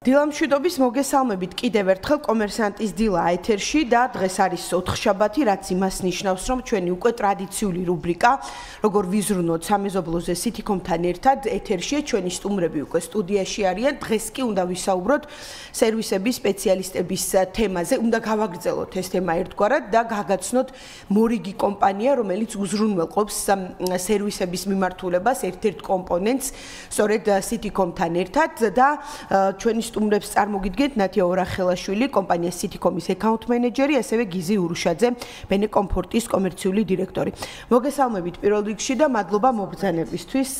დილამშვიდობის მოგესალმებით კიდევ ერთხელ კომერსანტის დილა ეთერში და დღეს არის ოთხშაბათი, რაც იმას ნიშნავს, რომ ჩვენი უკვე ტრადიციული რუბრიკა, როგორ ვიზრუნოთ სამეზობლოზე სიტიკომთან ერთად, ეთერშია ჩვენი სტუმრები უკვე სტუდიაში არიან. დღეს კი უნდა ვისაუბროთ სერვისების სპეციალისტების თემაზე. უნდა გავაგრძელოთ ეს თემა ერთგვარად და გაგაცნოთ მორიგი კომპანია, რომელიც უზრუნველყოფს სერვისების მიმართულებას, ერთ-ერთ კომპონენტს, სწორედ სიტიკომთან ერთად და ჩვენი სტუმრებს წარმოგიდგენთ ნათია ორახელაშვილი, კომპანია Citycom-ის account manager-ი, ასევე გიზი ურუშაძე, ბენე კომფორტის კომერციული დირექტორი. მოგესალმებით პირველ რიგში და მადლობა მობრძანებისთვის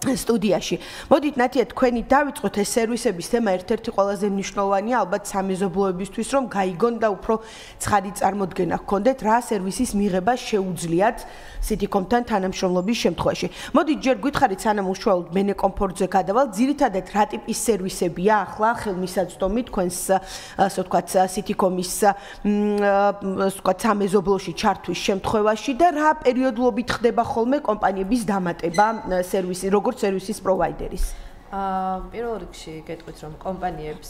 სტუდიაში. მოდით ნათია თქვენი დავიწყოთ ეს სერვისების თემა ერთ-ერთი ყველაზე მნიშვნელოვანია ალბათ სამეზობლოებისთვის, რომ გაიგონ და უფრო ცხადი წარმოდგენა ჰქონდეთ, რა სერვისის მიღება შეუძლიათ Citycom-თან თანამშრომლობის შემთხვევაში. მოდით ჯერ გითხარით სანამ უშუალოდ ბენე კომფორტზე გადავალ, ძირითადად რა ტიპის სერვისებია ახლა ხელმისაწვდომი თქვენს ასე ვთქვათ Citycom-ის ასე ვთქვათ სამეზობლოში ჩართვის შემთხვევაში და რა პერიოდულობით ხდება ხოლმე კომპანიების დამატება სერვისი როგორც სერვისის პროვაიდერის. პირველ რიგში გეტყვით, რომ კომპანიებს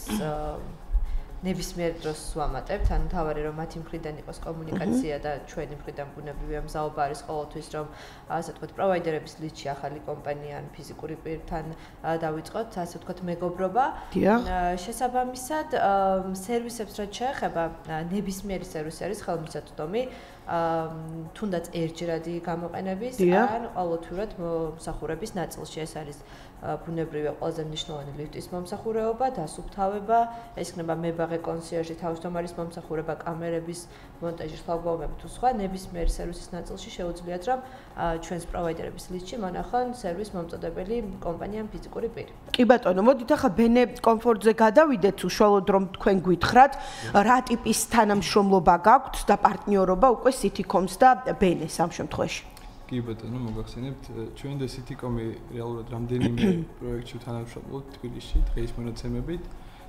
ნებისმიერ დროს ვამატებთ, ანუ თავარი რომ მათი მხრიდან იყოს კომუნიკაცია და ჩვენი მხრიდან ბუნებრივია მზაობა არის ყოველთვის, რომ ასე ვთქვათ, პროვაიდერების ლისტში ახალი კომპანია ან ფიზიკური პირთან დავიწყოთ, ასე ვთქვათ, მეგობრობა. შესაბამისად, სერვისებს რაც შეეხება, ნებისმიერი სერვისი არის ხელმისაწვდომი. თუნდაც ერთჯერადი გამოყენების ან ყოველთვიურად მომსახურების ნაწილში ეს არის ბუნებრივია ყველაზე მნიშვნელოვანი ლიფტის მომსახურება, დასუფთავება, ეს იქნება მებაღე კონსიერჟი, თავმჯდომარის მომსახურება, კამერების მონტაჟი, შლაგბაუმები თუ სხვა ნებისმიერ სერვისის ნაწილში შეუძლიათ რომ ჩვენს პროვაიდერების ლისტში მონახონ სერვის მომწოდებელი კომპანია ან ფიზიკური პირი. კი ბატონო, მოდით ახლა ბენე კომფორტზე გადავიდეთ, უშუალოდ რომ თქვენ გითხრათ, რა ტიპის თანამშრომლობა გაქვთ და პარტნიორობა უკვე Citycom-ს და ბენეს ამ შემთხვევაში. კი ბატონო, მოგახსენებთ, ჩვენ და Citycom-ი რეალურად რამდენიმე პროექტში თანამშრომლობთ თბილისში დღის მონაცემებით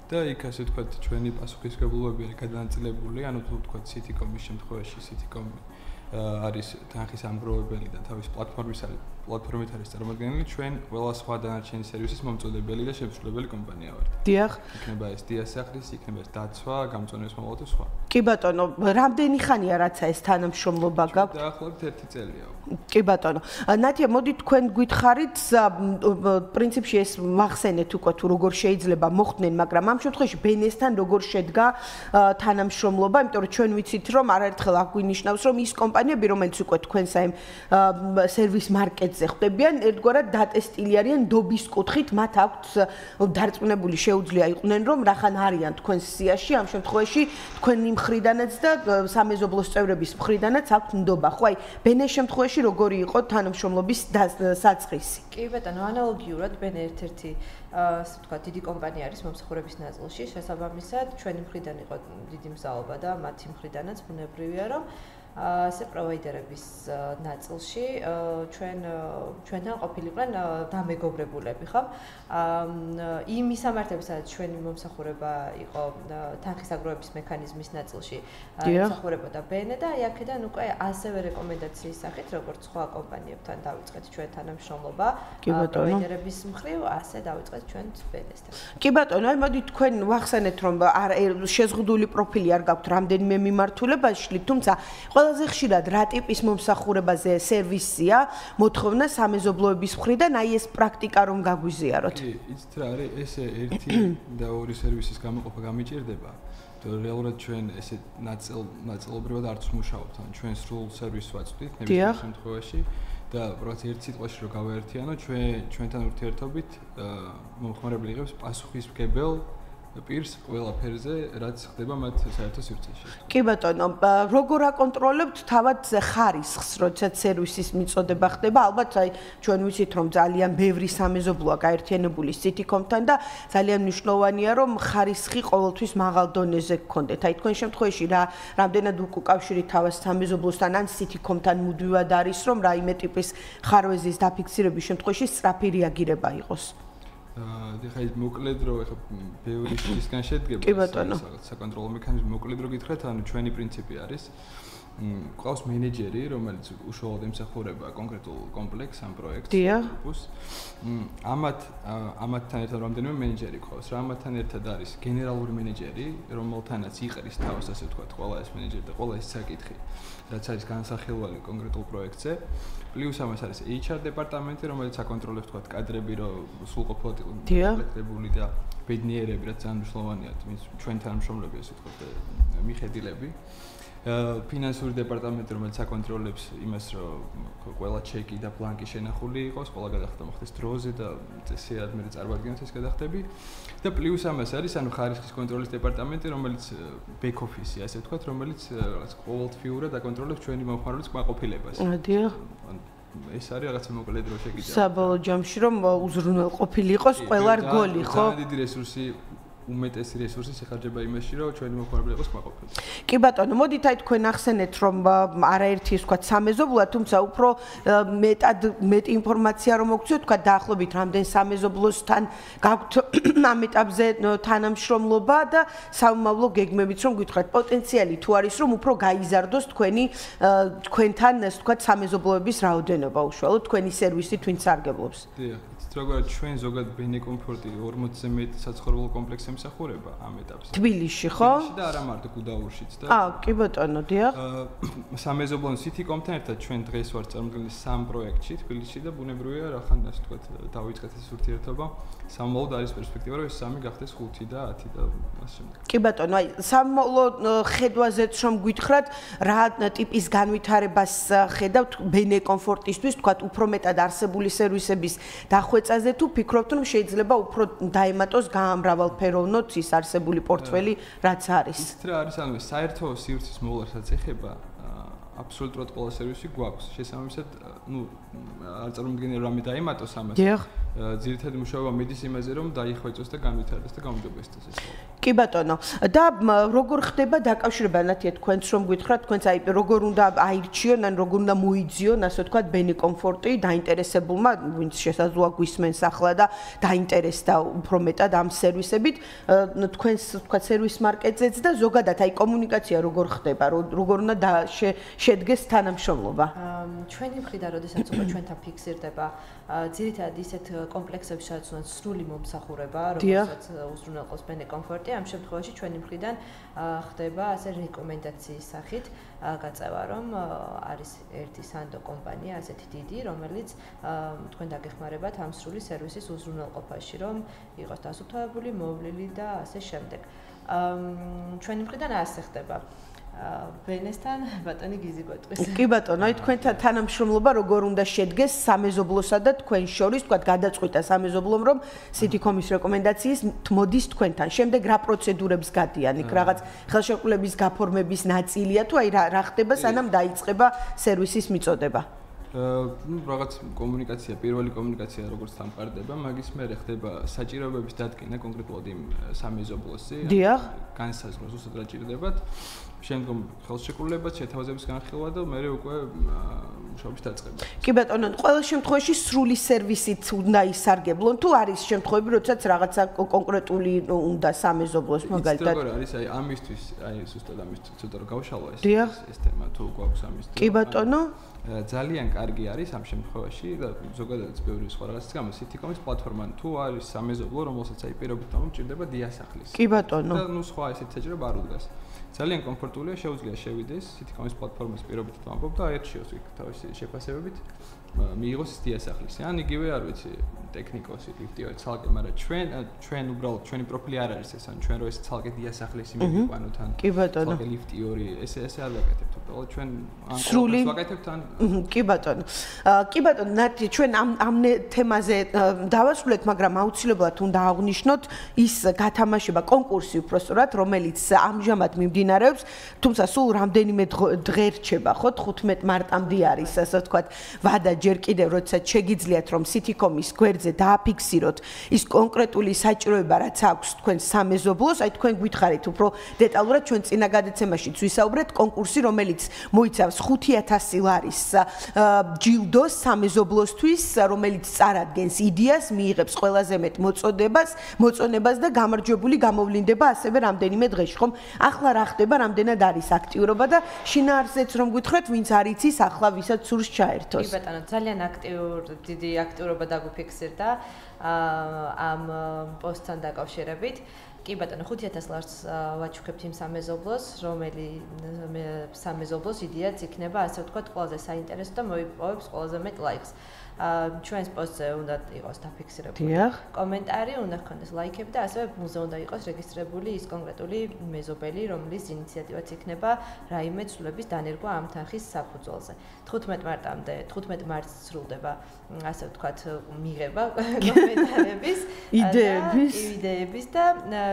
და იქ ასე ვთქვათ, ჩვენი პასუხისმგებლობები არის გადანაწილებული, ანუ თუ ვთქვათ Citycom-ის შემთხვევაში Citycom არის თანხის ამგროვებელი და თავის პლატფორმით არის წარმოადგენელი, ჩვენ ყველა სხვა დანარჩენი სერვისის მომწოდებელი და შემსრულებელი კომპანია ვართ. დიახ. იქნება ეს დიასახლის, იქნება ეს დაცვა, გამწონების მომავალ და სხვა. კი ბატონო, რამდენი ხანია რაცა ეს თანამშრომლობა გაქვთ? დაახლოებით 1 წელია. კი ბატონო. ნათია, მოდით თქვენ გითხარით, პრინციპში ეს მახსენეთ უკვე თუ როგორ შეიძლება მოხდნენ, მაგრამ ამ შემთხვევაში ბენესთან როგორ შედგა თანამშრომლობა, იმიტომ რომ ჩვენ ვიცით, რომ არაერთხელ აგვინიშნავს, რომ ის კომპანიები, რომელიც უკვე თქვენს აი სერვის მარკეტზე ხდებიან, ერთგვარად დატესტილი არიან დობის კუთხით, მათ აქვთ დარწმუნებული შეუძლია იყვნენ, რომ რახან არიან თქვენს სიაში, ამ შემთხვევაში თქვენი მხრიდანაც და სამეზობლოს წევრების მხრიდანაც აქვთ ნდობა. ხო, აი ბენეს შემთხვევაში როგორი იყო თანამშრომლობის საწყისი? კი ბატონო, ანალოგიურად ბენე ერთ-ერთი ასე ვთქვათ, დიდი კომპანია არის მომსახურების ნაწილში, შესაბამისად, ჩვენი მხრიდან იყო დიდი მზაობა და მათი მხრიდანაც ბუნებრივია, რომ ასე პროვაიდერების ნაწილში ჩვენთან ყოფილიყვნენ დამეგობრებულები, ხო? იმ მისამართები, სადაც ჩვენი მომსახურება იყო თანხის აგროვების მექანიზმის ნაწილში, მომსახურებოდა ბენე და აქედან უკვე ასევე რეკომენდაციის სახით, როგორც სხვა კომპანიებთან დავიწყეთ ჩვენ თანამშრომლობა, პროვაიდერების მხრივ, ასე დავიწყეთ ჩვენ ბენესთან. კი ბატონო, აი მოდი თქვენ ვახსენეთ, რომ შეზღუდული პროფილი არ გაქვთ რამდენიმე მიმართულებაში, თუმცა ყველაზე ხშირად რა ტიპის მომსახურებაზე სერვისია მოთხოვნა სამეზობლოების მხრიდან, აი ეს პრაქტიკა რომ გაგვიზიაროთ. კი, იცით რა არის, ესე ერთი და ორი სერვისის გამოყოფა გამიჭირდება. რეალურად ჩვენ ესე ნაწილობრივად არც ვმუშაობთ, ან ჩვენ სრულ სერვისს ვაწვდით ნებისმიერ შემთხვევაში და რაღაც ერთ სიტყვაში რომ გავაერთიანო, ჩვენთან ურთიერთობით მომხმარებელი იღებს პასუხისმგებელ პირს ყველაფერზე, რაც ხდება მათ საერთო სივრცეში. კი ბატონო, როგორ აკონტროლებთ თავად ხარისხს, როდესაც სერვისის მიწოდება ხდება? ალბათ აი ჩვენ ვიცით, რომ ძალიან ბევრი სამეზობლოა გაერთიანებული Citycom-თან და ძალიან მნიშვნელოვანია, რომ ხარისხი ყოველთვის მაღალ დონეზე გქონდეთ. აი თქვენ შემთხვევაში რამდენად უკავშირით თავს სამეზობლოსთან ან Citycom-თან მუდმივად არის, რომ რაიმე ტიპის ხარვეზის დაფიქსირების შემთხვევაში სწრაფი რეაგირება იყოს? ეხლა მოკლედ რო ეხლა ბევრი შტისგან შედგება საკონტროლო მექანიზმი მოკლედ რო გითხრათ, ანუ ჩვენი პრინციპი არის ყავს მენეჯერი, რომელიც უშუალოდ ემსახურება კონკრეტულ კომპლექსს ამ პროექტს. ამათთან ერთად რამდენიმე მენეჯერი ყავს. რა ამათთან ერთად არის გენერალური მენეჯერი, რომელთანაც იყრის თავს, ასე ვთქვათ, ყველა ეს მენეჯერი და ყველა ეს საკითხი, რაც არის განსახილველი კონკრეტულ პროექტზე. პლუს ამას არის HR დეპარტამენტი, რომელიც აკონტროლებს, ვთქვათ, კადრები, რომ სრულყოფილად კომპლექტებული და ბედნიერები, რაც ძალიან მნიშვნელოვანია, ჩვენ თანამშრომლები, ასე ვთქვათ, მიხედილები. ფინანსური დეპარტამენტი, რომელიც აკონტროლებს იმას, რომ ყველა ჩეკი და ბლანკი შენახული იყოს, ყველა გადახდა მოხდეს დროზე და წესიერ მე წარმოადგენს ეს გადახდები. და პლუს ამას არის, ანუ ხარისხის კონტროლის დეპარტამენტი, რომელიც ბექ ოფისი, ასე ვთქვათ, რომელიც რაღაც ყოველთვიურად აკონტროლებს ჩვენი მომხმარებლის კმაყოფილებას. ეს არის რაღაცა მოკლე დრო შეგიძლია. საბოლოო ჯამში რომ უზრუნველყოფილი იყოს ყველა რგოლი, ხო? ძალიან დიდი რესურსი უმეტესი რესურსი შეხარჯება იმაში, რომ ჩვენი მომხმარებელი იყოს კმაყოფილი. კი ბატონო, მოდით აი თქვენ ახსენეთ, რომ არაერთი ის თქვა სამეზობლოა, თუმცა უფრო მეტი ინფორმაცია რომ მოგცეთ, თქვა დაახლოებით რამდენ სამეზობლოსთან გაქვთ ამ ეტაპზე თანამშრომლობა და სამომავლო გეგმებით რომ გითხრათ, პოტენციალი თუ არის რომ უფრო გაიზარდოს თქვენთან ეს თქვა სამეზობლოების რაოდენობა უშუალოდ თქვენი სერვისი twin სარგებლობს. დიახ. როგორც ჩვენ ზოგადად ბენე კომფორტი 40-ზე მეტი საცხოვრებელ კომპლექსს ემსახურება ამ ეტაპზე. თბილისში, ხო? თბილისში და არა მარტო გუდაურშიც და კი ბატონო, დიახ. სამეზობლო City.com-თან ერთად ჩვენ დღეს ვართ წარმოდგენილი 3 პროექტში თბილისში და ბუნებრივია რა ხან ასე ვთქვათ დავიწყეთ ეს ურთიერთობა. სამომავლოდ არის პერსპექტივა რომ ეს 3 გახდეს 5 და 10 და ასე შემდეგ. კი ბატონო, აი სამომავლო ხედვაზეც რომ გითხრათ, რა ტიპის განვითარებას ხედავთ ბენე კომფორტისთვის, ვთქვათ, უფრო მეტად არსებული სერვისების დახვეწაზე თუ ფიქრობთ რომ შეიძლება უფრო დაემატოს გაამრავალფეროვნოთ ის არსებული პორტფელი რაც არის. ის რა არის, ანუ საერთო სივრცის მოვლასაც ეხება აბსოლუტურად ყველა სერვისი გვაქვს. შესაბამისად, არ წარმოვიდგენია რამე დაემატოს ამას. ძირითადი მუშაობა მიდის იმაზე, რომ დაიხვეწოს და განვითარდეს და გამოჯობესდეს ეს. კი ბატონო. და როგორ ხდება დაკავშირება ნათია თქვენც რომ გითხრათ, თქვენც აი როგორ უნდა აირჩიონ, ან როგორ უნდა მოიძიონ, ასე ვთქვათ, ბენე კომფორტი დაინტერესებულმა, ვინც შესაძლოა გვისმენს ახლა და დაინტერესდა უფრო მეტად ამ სერვისებით, თქვენს ვთქვათ სერვის მარკეტზეც და ზოგადად აი კომუნიკაცია როგორ ხდება, როგორ უნდა შედგეს თანამშრომლობა. ჩვენი მხრიდან, როდესაც უკვე ჩვენთან ფიქსირდება ძირითადად ისეთ კომპლექსებში, სადაც უნდა სრული მომსახურება, რომელსაც უზრუნველყოფს ბენე კომფორტი, ამ შემთხვევაში ჩვენი მხრიდან ხდება ასე რეკომენდაციის სახით გაწევა, რომ არის ერთი სანდო კომპანია, ასეთი დიდი, რომელიც თქვენ დაგეხმარებათ ამ სრული სერვისის უზრუნველყოფაში, რომ იყოს დასუფთავებული, მოვლილი და ასე შემდეგ. ჩვენი მხრიდან ასე ხდება. ბენესთან ბატონი გიზი გვეტყვის. კი ბატონო, აი თქვენთან თანამშრომლობა როგორ უნდა შედგეს სამეზობლოსა და თქვენ შორის, თქვათ გადაწყვიტა სამეზობლომ, რომ City.com-ის რეკომენდაციის მოდის თქვენთან. შემდეგ რა პროცედურებს გადიან? იქ რაღაც ხელშეკრულების გაფორმების ნაწილია თუ აი რა ხდება, სანამ დაიწყება სერვისის მიწოდება? რაღაც კომუნიკაცია, პირველი კომუნიკაცია როგორც დამყარდება, მაგის მერე ხდება საჭიროებების დადგენა კონკრეტულად იმ სამეზობლოსზე. დიახ. განსაზღვროს უბრალოდ რა ჭირდებათ. შემდგომ ხელშეკრულებაც შეთავაზების განხილვა და მე უკვე მუშაობის დაწყება. კი ბატონო, ყოველ შემთხვევაში სრული სერვისით უნდა ისარგებლონ თუ არის შემთხვევები, როდესაც რაღაცა კონკრეტული უნდა სამეზობლოს მაგალითად. ის როგორ არის, აი ამისთვის, აი ზუსტად ამისთვის ცოტა რომ გავშალო ეს თემა თუ გვაქვს ამისთვის. კი ბატონო. ძალიან კარგი არის ამ შემთხვევაში და ზოგადადაც ბევრი სხვა რაღაცის გამო City.com-ის პლატფორმა თუ არის სამეზობლო, რომელსაც აი პირობით მომჭირდება დიასახლის. კი ბატონო. და სხვა ესეთი საჭიროება არ უდგას. ძალიან კომფორტულია, შეუძლია შევიდეს City.com-ის პლატფორმის პირობით ვამბობ და აერჩიოს იქ თავისი შეფასებებით მიიღოს დიასახლისი. ან იგივე არ ვიცი, ტექნიკოსი, ლიფტიორი, ცალკე, მაგრამ ჩვენ უბრალოდ ჩვენი პროფილი არ არის ეს, ან ჩვენ რო ეს ცალკე დიასახლისი მივიყვანოთ ან ცალკე ლიფტიორი, ესე არ ვაკეთებთ. უბრალოდ ჩვენ ან ყოველთვის ვაკეთებთ ან კი ბატონო. კი ბატონო, ნათი ჩვენ ამ თემაზე დავასრულეთ, მაგრამ აუცილებლად უნდა აღვნიშნოთ ის გათამაშება კონკურსი უпростоრად, რომელიც ამჟამად მიმდინარეობს, თუმცა სულ რამდენიმე დღე რჩება, ხო, 15 მარტამდე არის, ასე ვთქვათ, ვადა ჯერ კიდევ, როდესაც შეგიძლიათ რომ City.com-ის გვერდზე დააფიქსიროთ ის კონკრეტული საჭიროება, რაც აქვს თქვენ სამეზობლოს, აი თქვენ გითხარით უფრო დეტალურად ჩვენ წინა გადაცემაშიც ვისაუბრეთ კონკურსი, რომელიც მოიცავს 5,000 ლარის ჯილდოს სამეზობლოსთვის, რომელიც წარადგენს იდეას, მიიღებს ყველაზე მეტ მოწონებას და გამარჯვებული გამოვლინდება ასევე რამდენიმე დღეში, ხომ? ახლა რა ხდება, რამდენად არის აქტიურობა და შინაარსზეც რომ გითხრათ, ვინც არ იცის ახლა ვისაც სურს ჩაერთოს. კი ბატონო, ძალიან დიდი აქტიურობა დაგუფიქსირდა ამ პოსტთან დაკავშირებით. კი ბატონო, 5000 ლარს ვაჩუქებთ იმ სამეზობლოს, რომელიც სამეზობლოს იდეაც იქნება, ასე ვთქვათ, ყველაზე საინტერესო და მოიპოვებს ყველაზე მეტ ლაიქს. ჩვენს პოსტზე უნდა იყოს დაფიქსირებული კომენტარი, უნდა ჰქონდეს ლაიქები და ასევე მუზე უნდა იყოს რეგისტრირებული ის კონკრეტული მეზობელი, რომლის ინიციატივაც იქნება რაიმე ცვლილების დანერგვა ამ თანხის საფუძველზე. 15 მარტს სრულდება, ასე ვთქვათ, მიღება კომენტარების, იდეების და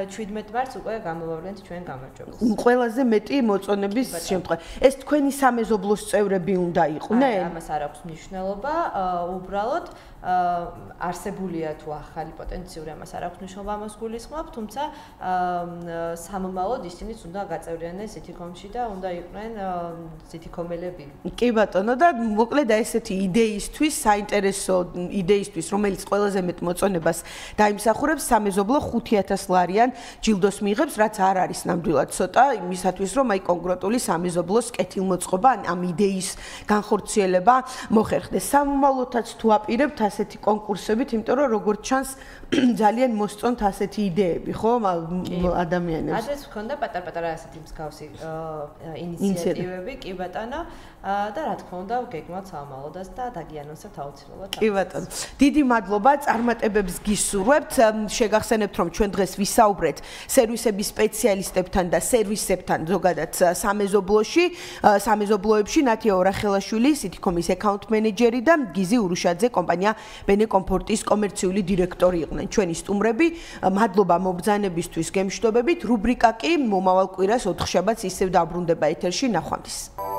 17 მარტს უკვე გამოვავლენთ ჩვენ გამარჯვებას. ყველაზე მეტი მოწონების შემთხვევა. ეს თქვენი სამეზობლოს წევრები უნდა იყვნენ? ამას არ აქვს მნიშვნელობა. უბრალოდ არსებულია თუ ახალი პოტენციური ამას არ აქვს მნიშვნელობა ამას გულისხმობ, თუმცა სამომავლოდ ისინიც უნდა გაწევრიანდნენ სითიკომში და უნდა იყვნენ სითიკომელები. კი ბატონო და მოკლედ ესეთი იდეისთვის, საინტერესო იდეისთვის, რომელიც ყველაზე მეტ მოწონებას დაიმსახურებს, სამეზობლო 5000 ლარიან ჯილდოს მიიღებს, რაც არ არის ნამდვილად ცოტა, იმისათვის რომ აი კონკრეტული სამეზობლოს კეთილმოწყობა, ამ იდეის განხორციელება მოხერხდეს. სამომავლოდაც თუ აპირებთ ასეთი კონკურსებით, იმიტომ რომ როგორც ჩანს ძალიან მოსწონთ ასეთი იდეები, ხო, ადამიანებს. ადრეც ვქონდა პატარ-პატარა ასეთი მსგავსი ინიციატივები, კი ბატონო, და რა თქმა უნდა, გეგმავთ სამომავლოდაც და დაგიანონსებთ აუცილებლად. კი ბატონო. დიდი მადლობა, წარმატებებს გისურვებთ. შეგახსენებთ, რომ ჩვენ დღეს ვისაუბრეთ სერვისების სპეციალისტებთან და სერვისებთან ზოგადად სამეზობლოებში, ნათია ორახელაშვილი, სითიკომის აკაუნტ მენეჯერი და გიზი ურუშაძე, კომპანია ბენე კომფორტის კომერციული დირექტორი იყვნენ ჩვენი სტუმრები. მადლობა მობრძანებისთვის, გემშვიდობებით. რუბრიკა კი მომავალ კვირას 4 შაბათს ისევ დაბრუნდება ეთერში. ნახვამდის.